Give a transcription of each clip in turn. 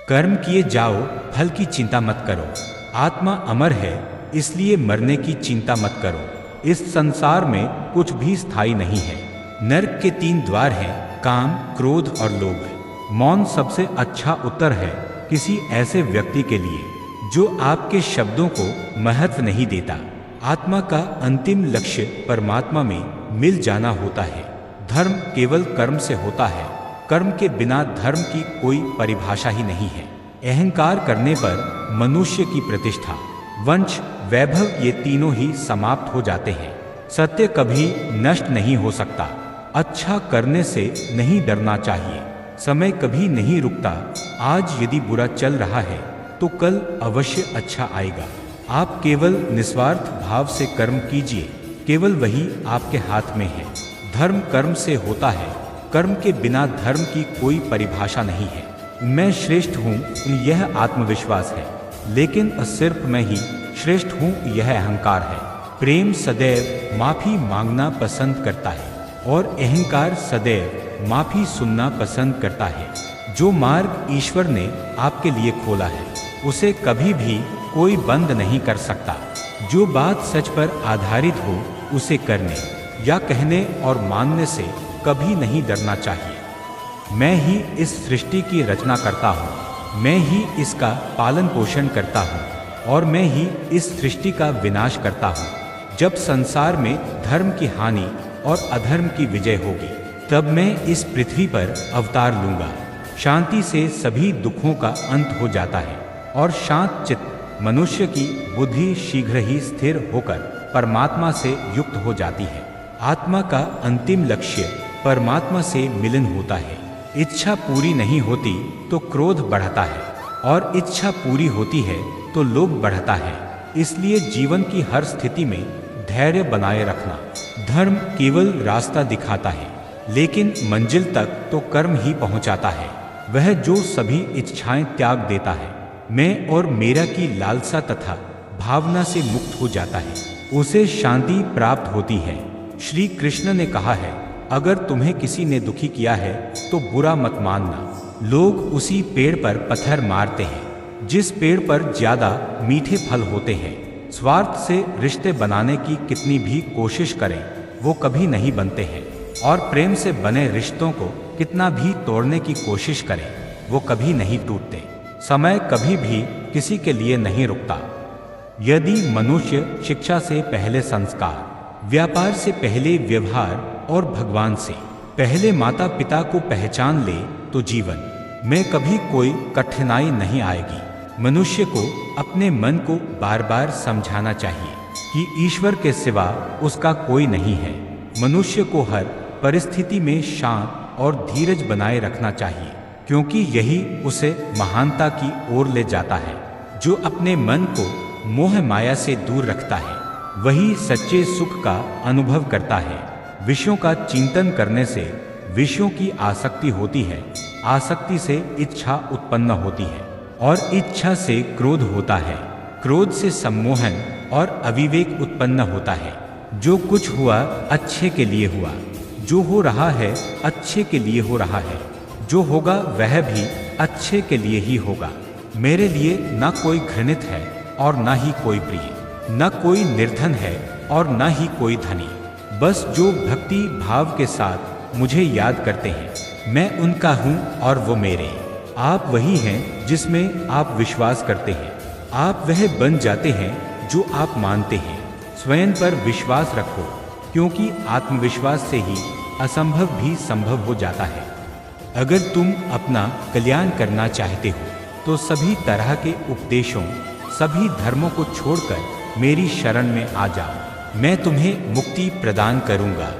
कर्म किए जाओ, फल की चिंता मत करो। आत्मा अमर है, इसलिए मरने की चिंता मत करो। इस संसार में कुछ भी स्थायी नहीं है। नरक के 3 द्वार हैं, काम, क्रोध और लोभ। मौन सबसे अच्छा उत्तर है किसी ऐसे व्यक्ति के लिए जो आपके शब्दों को महत्व नहीं देता। आत्मा का अंतिम लक्ष्य परमात्मा में मिल जाना होता है। धर्म केवल कर्म से होता है। कर्म के बिना धर्म की कोई परिभाषा ही नहीं है। अहंकार करने पर मनुष्य की प्रतिष्ठा, वंश, वैभव ये तीनों ही समाप्त हो जाते हैं। सत्य कभी नष्ट नहीं हो सकता। अच्छा करने से नहीं डरना चाहिए। समय कभी नहीं रुकता। आज यदि बुरा चल रहा है तो कल अवश्य अच्छा आएगा। आप केवल निस्वार्थ भाव से कर्म कीजिए, केवल वही आपके हाथ में है। धर्म कर्म से होता है, कर्म के बिना धर्म की कोई परिभाषा नहीं है। मैं श्रेष्ठ हूँ यह आत्मविश्वास है, लेकिन सिर्फ मैं ही श्रेष्ठ हूँ यह अहंकार है। प्रेम सदैव माफी मांगना पसंद करता है और अहंकार सदैव माफी सुनना पसंद करता है। जो मार्ग ईश्वर ने आपके लिए खोला है उसे कभी भी कोई बंद नहीं कर सकता। जो बात सच पर आधारित हो उसे करने या कहने और मानने से कभी नहीं डरना चाहिए। मैं ही इस सृष्टि की रचना करता हूँ, मैं ही इसका पालन पोषण करता हूँ और मैं ही इस सृष्टि का विनाश करता हूँ। जब संसार में धर्म की हानि और अधर्म की विजय होगी तब मैं इस पृथ्वी पर अवतार लूंगा। शांति से सभी दुखों का अंत हो जाता है और शांत चित्त मनुष्य की बुद्धि शीघ्र ही स्थिर होकर परमात्मा से युक्त हो जाती है। आत्मा का अंतिम लक्ष्य परमात्मा से मिलन होता है। इच्छा पूरी नहीं होती तो क्रोध बढ़ता है और इच्छा पूरी होती है तो लोभ बढ़ता है। इसलिए जीवन की हर स्थिति में धैर्य बनाए रखना। धर्म केवल रास्ता दिखाता है, लेकिन मंजिल तक तो कर्म ही पहुंचाता है। वह जो सभी इच्छाएं त्याग देता है, मैं और मेरा की लालसा तथा भावना से मुक्त हो जाता है, उसे शांति प्राप्त होती है। श्री कृष्ण ने कहा है, अगर तुम्हें किसी ने दुखी किया है तो बुरा मत मानना। लोग उसी पेड़ पर पत्थर मारते हैं जिस पेड़ पर ज्यादा मीठे फल होते हैं। स्वार्थ से रिश्ते बनाने की कितनी भी कोशिश करें वो कभी नहीं बनते हैं, और प्रेम से बने रिश्तों को कितना भी तोड़ने की कोशिश करें वो कभी नहीं टूटते। समय कभी भी किसी के लिए नहीं रुकता। यदि मनुष्य शिक्षा से पहले संस्कार, व्यापार से पहले व्यवहार और भगवान से पहले माता पिता को पहचान ले तो जीवन में कभी कोई कठिनाई नहीं आएगी। मनुष्य को अपने मन को बार बार समझाना चाहिए कि ईश्वर के सिवा उसका कोई नहीं है। मनुष्य को हर परिस्थिति में शांत और धीरज बनाए रखना चाहिए, क्योंकि यही उसे महानता की ओर ले जाता है। जो अपने मन को मोह माया से दूर रखता है वही सच्चे सुख का अनुभव करता है। विषयों का चिंतन करने से विषयों की आसक्ति होती है, आसक्ति से इच्छा उत्पन्न होती है और इच्छा से क्रोध होता है, क्रोध से सम्मोहन और अविवेक उत्पन्न होता है। जो कुछ हुआ अच्छे के लिए हुआ, जो हो रहा है अच्छे के लिए हो रहा है, जो होगा वह भी अच्छे के लिए ही होगा। मेरे लिए न कोई घृणित है और न ही कोई प्रिय, न कोई निर्धन है और न ही कोई धनी। बस जो भक्ति भाव के साथ मुझे याद करते हैं मैं उनका हूँ और वो मेरे। आप वही हैं जिसमें आप विश्वास करते हैं। आप वह बन जाते हैं जो आप मानते हैं। स्वयं पर विश्वास रखो, क्योंकि आत्मविश्वास से ही असंभव भी संभव हो जाता है। अगर तुम अपना कल्याण करना चाहते हो तो सभी तरह के उपदेशों, सभी धर्मों को छोड़कर मेरी शरण में आ जाओ। मैं तुम्हें मुक्ति प्रदान करूंगा।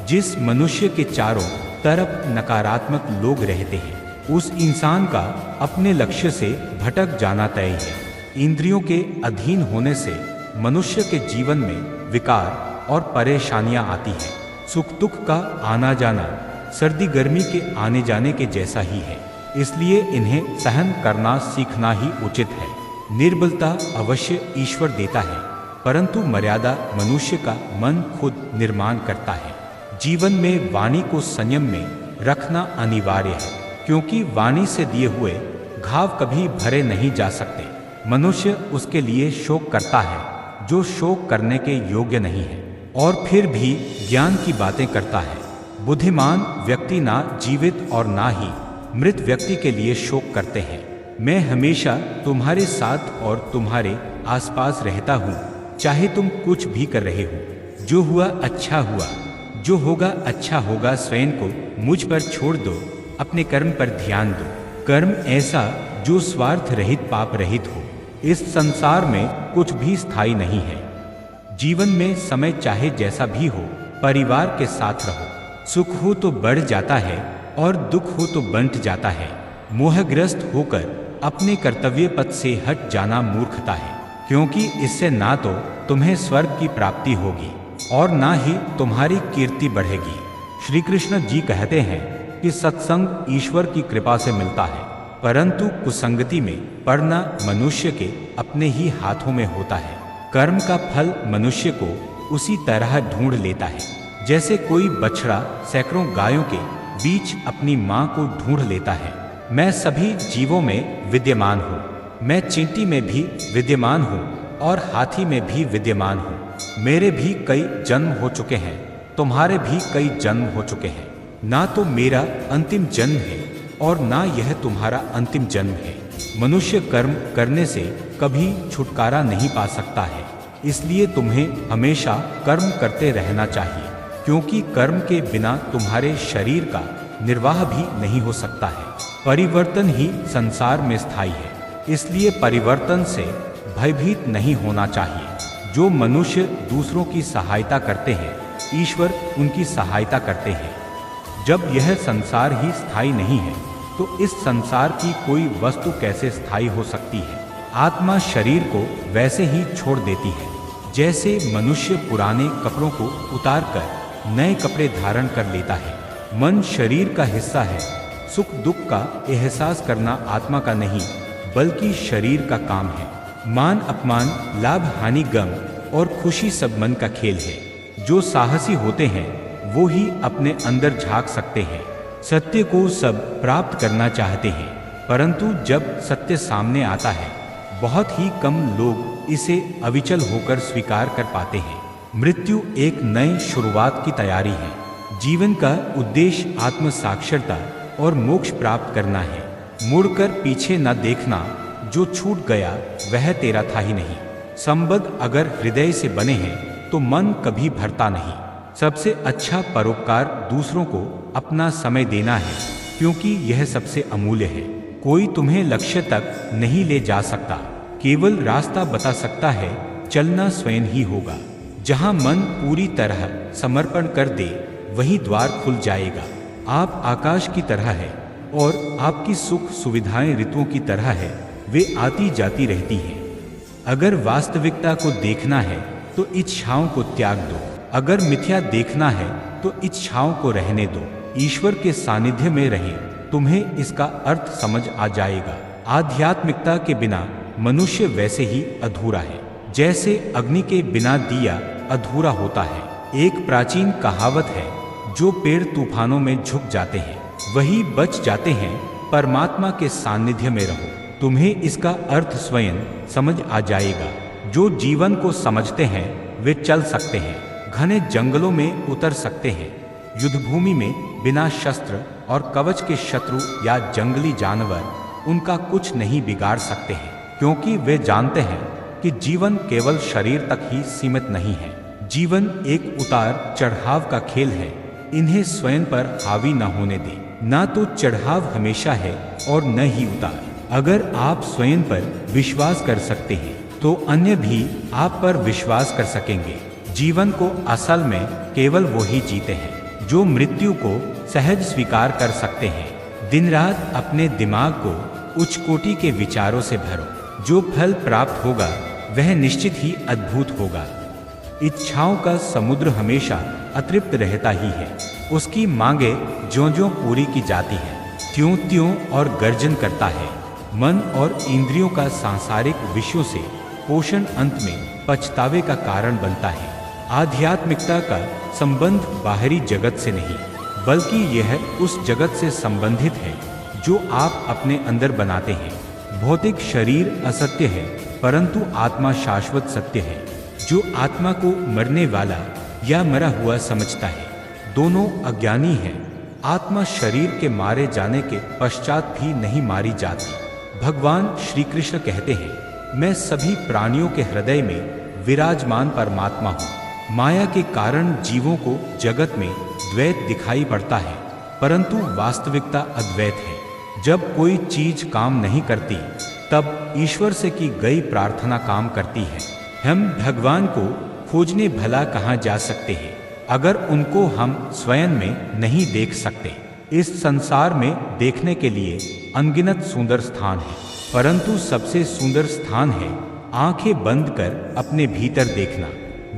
जिस मनुष्य के चारों तरफ नकारात्मक लोग रहते हैं उस इंसान का अपने लक्ष्य से भटक जाना तय है। इंद्रियों के अधीन होने से मनुष्य के जीवन में विकार और परेशानियां आती हैं। सुख दुख का आना जाना सर्दी गर्मी के आने जाने के जैसा ही है, इसलिए इन्हें सहन करना सीखना ही उचित है। निर्बलता अवश्य ईश्वर देता है, परंतु मर्यादा मनुष्य का मन खुद निर्माण करता है। जीवन में वाणी को संयम में रखना अनिवार्य है, क्योंकि वाणी से दिए हुए घाव कभी भरे नहीं जा सकते। मनुष्य उसके लिए शोक करता है जो शोक करने के योग्य नहीं है और फिर भी ज्ञान की बातें करता है। बुद्धिमान व्यक्ति ना जीवित और ना ही मृत व्यक्ति के लिए शोक करते हैं। मैं हमेशा तुम्हारे साथ और तुम्हारे आसपास रहता हूँ, चाहे तुम कुछ भी कर रहे हो। जो हुआ अच्छा हुआ, जो होगा अच्छा होगा। स्वयं को मुझ पर छोड़ दो, अपने कर्म पर ध्यान दो। कर्म ऐसा जो स्वार्थ रहित पाप रहित हो। इस संसार में कुछ भी स्थायी नहीं है। जीवन में समय चाहे जैसा भी हो, परिवार के साथ रहो। सुख हो तो बढ़ जाता है और दुख हो तो बंट जाता है। मोहग्रस्त होकर अपने कर्तव्य पथ से हट जाना मूर्खता है, क्योंकि इससे ना तो तुम्हें स्वर्ग की प्राप्ति होगी और ना ही तुम्हारी कीर्ति बढ़ेगी। श्री कृष्ण जी कहते हैं कि सत्संग ईश्वर की कृपा से मिलता है, परंतु कुसंगति में पड़ना मनुष्य के अपने ही हाथों में होता है। कर्म का फल मनुष्य को उसी तरह ढूंढ लेता है जैसे कोई बछड़ा सैकड़ों गायों के बीच अपनी मां को ढूंढ लेता है। मैं सभी जीवों में विद्यमान हूँ। मैं चींटी में भी विद्यमान हूँ और हाथी में भी विद्यमान हूँ। मेरे भी कई जन्म हो चुके हैं, तुम्हारे भी कई जन्म हो चुके हैं। ना तो मेरा अंतिम जन्म है और ना यह तुम्हारा अंतिम जन्म है। मनुष्य कर्म करने से कभी छुटकारा नहीं पा सकता है, इसलिए तुम्हें हमेशा कर्म करते रहना चाहिए, क्योंकि कर्म के बिना तुम्हारे शरीर का निर्वाह भी नहीं हो सकता है। परिवर्तन ही संसार में स्थायी है, इसलिए परिवर्तन से भयभीत नहीं होना चाहिए। जो मनुष्य दूसरों की सहायता करते हैं, ईश्वर उनकी सहायता करते हैं। जब यह संसार ही स्थायी नहीं है तो इस संसार की कोई वस्तु कैसे स्थायी हो सकती है। आत्मा शरीर को वैसे ही छोड़ देती है जैसे मनुष्य पुराने कपड़ों को उतारकर नए कपड़े धारण कर लेता है। मन शरीर का हिस्सा है। सुख दुख का एहसास करना आत्मा का नहीं बल्कि शरीर का काम है। मान अपमान, लाभ हानि, गम और खुशी सब मन का खेल है। जो साहसी होते हैं वो ही अपने अंदर झांक सकते हैं। सत्य को सब प्राप्त करना चाहते हैं, परंतु जब सत्य सामने आता है बहुत ही कम लोग इसे अविचल होकर स्वीकार कर पाते हैं। मृत्यु एक नई शुरुआत की तैयारी है। जीवन का उद्देश्य आत्म साक्षरता और मोक्ष प्राप्त करना है। मुड़कर पीछे न देखना, जो छूट गया वह तेरा था ही नहीं। संबंध अगर हृदय से बने हैं तो मन कभी भरता नहीं। सबसे अच्छा परोपकार दूसरों को अपना समय देना है, क्योंकि यह सबसे अमूल्य है। कोई तुम्हें लक्ष्य तक नहीं ले जा सकता, केवल रास्ता बता सकता है। चलना स्वयं ही होगा। जहाँ मन पूरी तरह समर्पण कर दे वही द्वार खुल जाएगा। आप आकाश की तरह है और आपकी सुख सुविधाएं ऋतुओं की तरह है, वे आती जाती रहती हैं। अगर वास्तविकता को देखना है तो इच्छाओं को त्याग दो। अगर मिथ्या देखना है तो इच्छाओं को रहने दो। ईश्वर के सानिध्य में रहें, तुम्हें इसका अर्थ समझ आ जाएगा। आध्यात्मिकता के बिना मनुष्य वैसे ही अधूरा है, जैसे अग्नि के बिना दिया अधूरा होता है। एक प्राचीन कहावत है, जो पेड़ तूफानों में झुक जाते हैं वही बच जाते हैं। परमात्मा के सानिध्य में रहो, तुम्हें इसका अर्थ स्वयं समझ आ जाएगा। जो जीवन को समझते हैं वे चल सकते हैं, घने जंगलों में उतर सकते हैं। युद्धभूमि में बिना शस्त्र और कवच के शत्रु या जंगली जानवर उनका कुछ नहीं बिगाड़ सकते हैं, क्योंकि वे जानते हैं कि जीवन केवल शरीर तक ही सीमित नहीं है। जीवन एक उतार चढ़ाव का खेल है। इन्हें स्वयं पर हावी न होने दें। ना तो चढ़ाव हमेशा है और न ही उतार। अगर आप स्वयं पर विश्वास कर सकते हैं तो अन्य भी आप पर विश्वास कर सकेंगे। जीवन को असल में केवल वो ही जीते हैं जो मृत्यु को सहज स्वीकार कर सकते हैं। दिन रात अपने दिमाग को उच्च कोटि के विचारों से भरो। जो फल प्राप्त होगा वह निश्चित ही अद्भुत होगा। इच्छाओं का समुद्र हमेशा अतृप्त रहता ही है। उसकी मांगे ज्यों-ज्यों पूरी की जाती है, त्यों-त्यों और गर्जन करता है। मन और इंद्रियों का सांसारिक विषयों से पोषण अंत में पछतावे का कारण बनता है। आध्यात्मिकता का संबंध बाहरी जगत से नहीं, बल्कि यह उस जगत से संबंधित है जो आप अपने अंदर बनाते हैं। भौतिक शरीर असत्य है, परंतु आत्मा शाश्वत सत्य है। जो आत्मा को मरने वाला या मरा हुआ समझता है, दोनों अज्ञानी हैं। आत्मा शरीर के मारे जाने के पश्चात भी नहीं मारी जाती। भगवान श्री कृष्ण कहते हैं, मैं सभी प्राणियों के हृदय में विराजमान परमात्मा हूँ। माया के कारण जीवों को जगत में द्वैत दिखाई पड़ता है, परंतु वास्तविकता अद्वैत है। जब कोई चीज काम नहीं करती, तब ईश्वर से की गई प्रार्थना काम करती है। हम भगवान को खोजने भला कहाँ जा सकते हैं, अगर उनको हम स्वयं में नहीं देख सकते। इस संसार में देखने के लिए अनगिनत सुंदर स्थान है, परंतु सबसे सुंदर स्थान है आंखें बंद कर अपने भीतर देखना।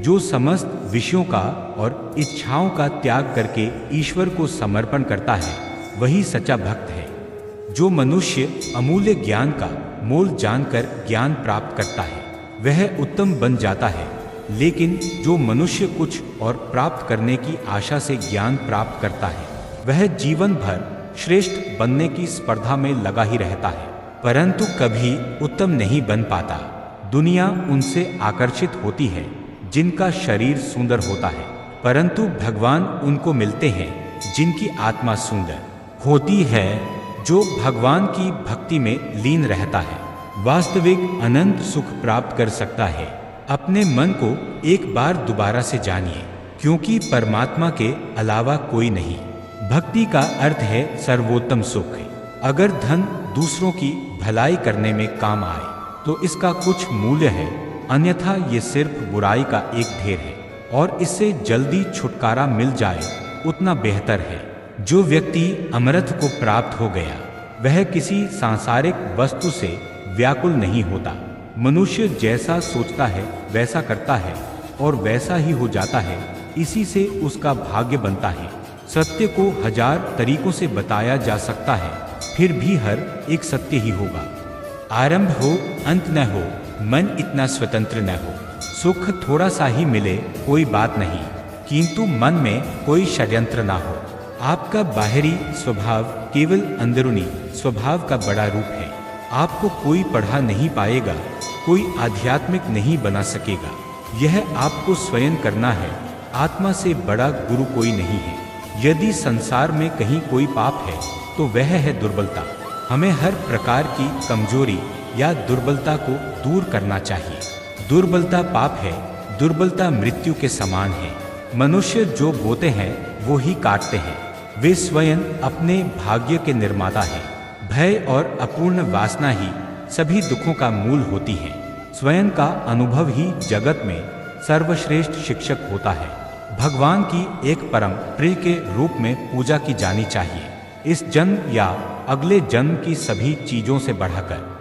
जो समस्त विषयों का और इच्छाओं का त्याग करके ईश्वर को समर्पण करता है, वही सच्चा भक्त है। जो मनुष्य अमूल्य ज्ञान का मोल जानकर ज्ञान प्राप्त करता है, वह उत्तम बन जाता है। लेकिन जो मनुष्य कुछ और प्राप्त करने की आशा से ज्ञान प्राप्त करता है, वह जीवन भर श्रेष्ठ बनने की स्पर्धा में लगा ही रहता है, परंतु कभी उत्तम नहीं बन पाता। दुनिया उनसे आकर्षित होती है जिनका शरीर सुंदर होता है, परंतु भगवान उनको मिलते हैं जिनकी आत्मा सुंदर होती है। जो भगवान की भक्ति में लीन रहता है, वास्तविक अनंत सुख प्राप्त कर सकता है। अपने मन को एक बार दोबारा से जानिए, क्योंकि परमात्मा के अलावा कोई नहीं। भक्ति का अर्थ है सर्वोत्तम सुख। अगर धन दूसरों की भलाई करने में काम आए तो इसका कुछ मूल्य है, अन्यथा ये सिर्फ बुराई का एक ढेर है, और इससे जल्दी छुटकारा मिल जाए उतना बेहतर है। जो व्यक्ति अमरत्व को प्राप्त हो गया, वह किसी सांसारिक वस्तु से व्याकुल नहीं होता। मनुष्य जैसा सोचता है वैसा करता है और वैसा ही हो जाता है, इसी से उसका भाग्य बनता है। सत्य को हजार तरीकों से बताया जा सकता है, फिर भी हर एक सत्य ही होगा। आरंभ हो अंत न हो, मन इतना स्वतंत्र न हो। सुख थोड़ा सा ही मिले कोई बात नहीं, किंतु मन में कोई षड्यंत्र ना हो। आपका बाहरी स्वभाव केवल अंदरूनी स्वभाव का बड़ा रूप है। आपको कोई पढ़ा नहीं पाएगा, कोई आध्यात्मिक नहीं बना सकेगा। यह आपको स्वयं करना है। आत्मा से बड़ा गुरु कोई नहीं है। यदि संसार में कहीं कोई पाप है तो वह है दुर्बलता। हमें हर प्रकार की कमजोरी या दुर्बलता को दूर करना चाहिए। दुर्बलता पाप है, दुर्बलता मृत्यु के समान है। मनुष्य जो बोते हैं वो ही काटते हैं। वे स्वयं अपने भाग्य के निर्माता हैं। भय और अपूर्ण वासना ही सभी दुखों का मूल होती है। स्वयं का अनुभव ही जगत में सर्वश्रेष्ठ शिक्षक होता है। भगवान की एक परम प्रिय के रूप में पूजा की जानी चाहिए। इस जन्म या अगले जन्म की सभी चीजों से बढ़ाकर